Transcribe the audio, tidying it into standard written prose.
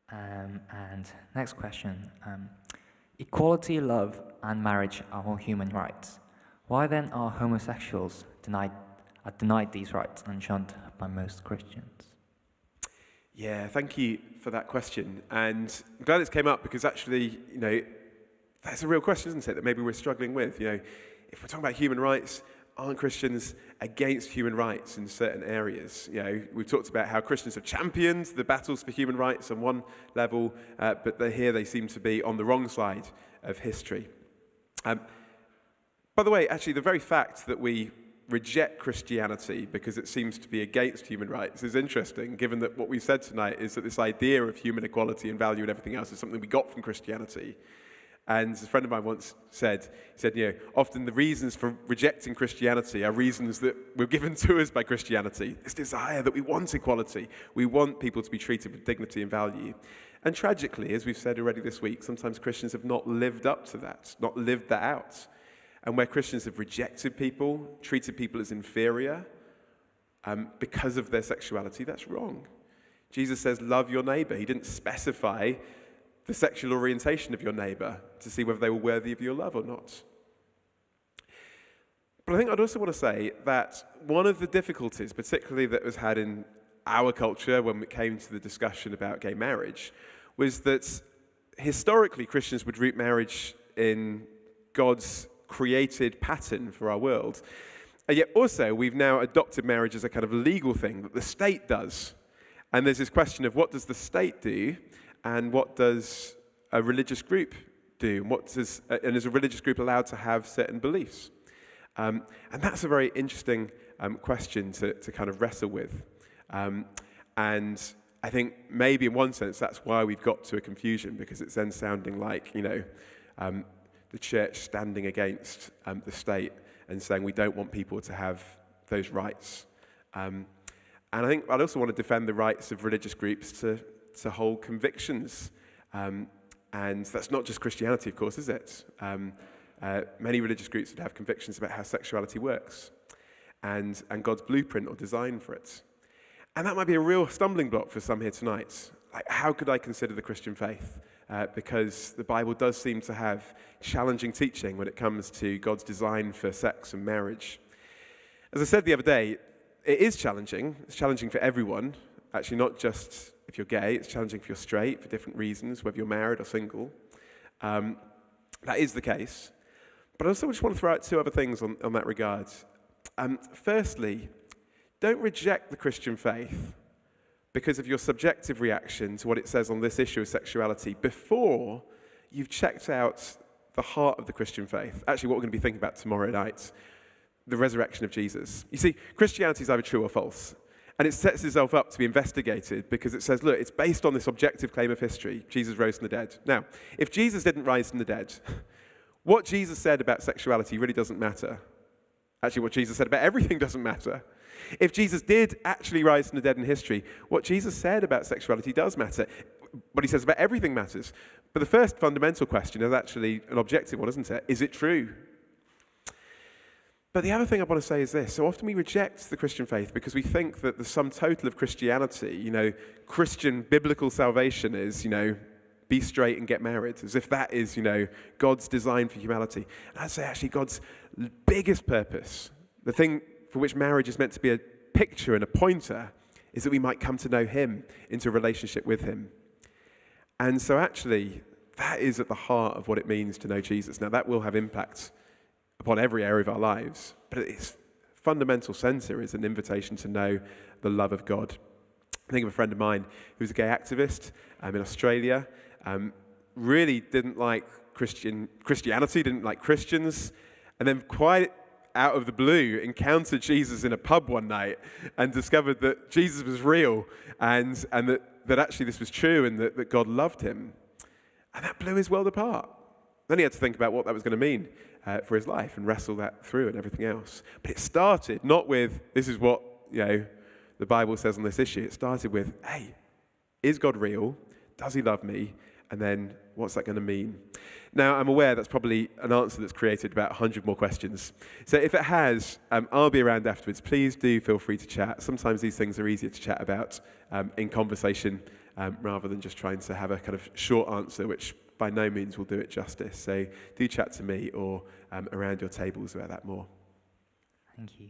And next question. Equality, love, and marriage are all human rights. Why then are homosexuals denied these rights and shunned by most Christians? Yeah, thank you for that question. And I'm glad it's came up because actually, that's a real question, isn't it, that maybe we're struggling with. If we're talking about human rights, aren't Christians against human rights in certain areas? We've talked about how Christians have championed the battles for human rights on one level, but here they seem to be on the wrong side of history. By the way, actually, the very fact that we reject Christianity because it seems to be against human rights is interesting, given that what we've said tonight is that this idea of human equality and value and everything else is something we got from Christianity. And as a friend of mine once said, often the reasons for rejecting Christianity are reasons that were given to us by Christianity. This desire that we want equality. We want people to be treated with dignity and value. And tragically, as we've said already this week, sometimes Christians have not lived up to that, not lived that out. And where Christians have rejected people, treated people as inferior because of their sexuality, that's wrong. Jesus says, love your neighbor. He didn't specify the sexual orientation of your neighbor to see whether they were worthy of your love or not. But I think I'd also want to say that one of the difficulties, particularly that was had in our culture when it came to the discussion about gay marriage, was that historically Christians would root marriage in God's created pattern for our world. And yet also we've now adopted marriage as a kind of legal thing that the state does. And there's this question of what does the state do and what does a religious group do? And is a religious group allowed to have certain beliefs? And that's a very interesting question to kind of wrestle with. And I think maybe in one sense that's why we've got to a confusion, because it's then sounding like, the church standing against the state and saying we don't want people to have those rights. And I think I'd also want to defend the rights of religious groups to hold convictions. And that's not just Christianity, of course, is it? Many religious groups would have convictions about how sexuality works and God's blueprint or design for it. And that might be a real stumbling block for some here tonight. Like, how could I consider the Christian faith? Because the Bible does seem to have challenging teaching when it comes to God's design for sex and marriage. As I said the other day, it is challenging. It's challenging for everyone. Actually, not just if you're gay. It's challenging if you're straight for different reasons, whether you're married or single. That is the case. But I also just want to throw out two other things on that regard. Firstly, don't reject the Christian faith because of your subjective reaction to what it says on this issue of sexuality before you've checked out the heart of the Christian faith. Actually, what we're going to be thinking about tomorrow night, the resurrection of Jesus. You see, Christianity is either true or false. And it sets itself up to be investigated because it says, look, it's based on this objective claim of history. Jesus rose from the dead. Now, if Jesus didn't rise from the dead, what Jesus said about sexuality really doesn't matter. Actually, what Jesus said about everything doesn't matter. If Jesus did actually rise from the dead in history, what Jesus said about sexuality does matter. What he says about everything matters. But the first fundamental question is actually an objective one, isn't it? Is it true? But the other thing I want to say is this. So often we reject the Christian faith because we think that the sum total of Christianity, Christian biblical salvation is, be straight and get married, as if that is, God's design for humanity. And I'd say actually God's biggest purpose, the thing for which marriage is meant to be a picture and a pointer, is that we might come to know him, into a relationship with him. And so actually, that is at the heart of what it means to know Jesus. Now, that will have impact upon every area of our lives, but its fundamental center is an invitation to know the love of God. I think of a friend of mine who was a gay activist in Australia, really didn't like Christianity, didn't like Christians, and then quite out of the blue encountered Jesus in a pub one night and discovered that Jesus was real and that actually this was true and that God loved him. And that blew his world apart. Then he had to think about what that was going to mean for his life and wrestle that through and everything else. But it started not with, this is what the Bible says on this issue. It started with, hey, is God real? Does he love me? And then what's that going to mean? Now, I'm aware that's probably an answer that's created about 100 more questions. So if it has, I'll be around afterwards. Please do feel free to chat. Sometimes these things are easier to chat about in conversation rather than just trying to have a kind of short answer, which by no means will do it justice. So do chat to me or around your tables about that more. Thank you.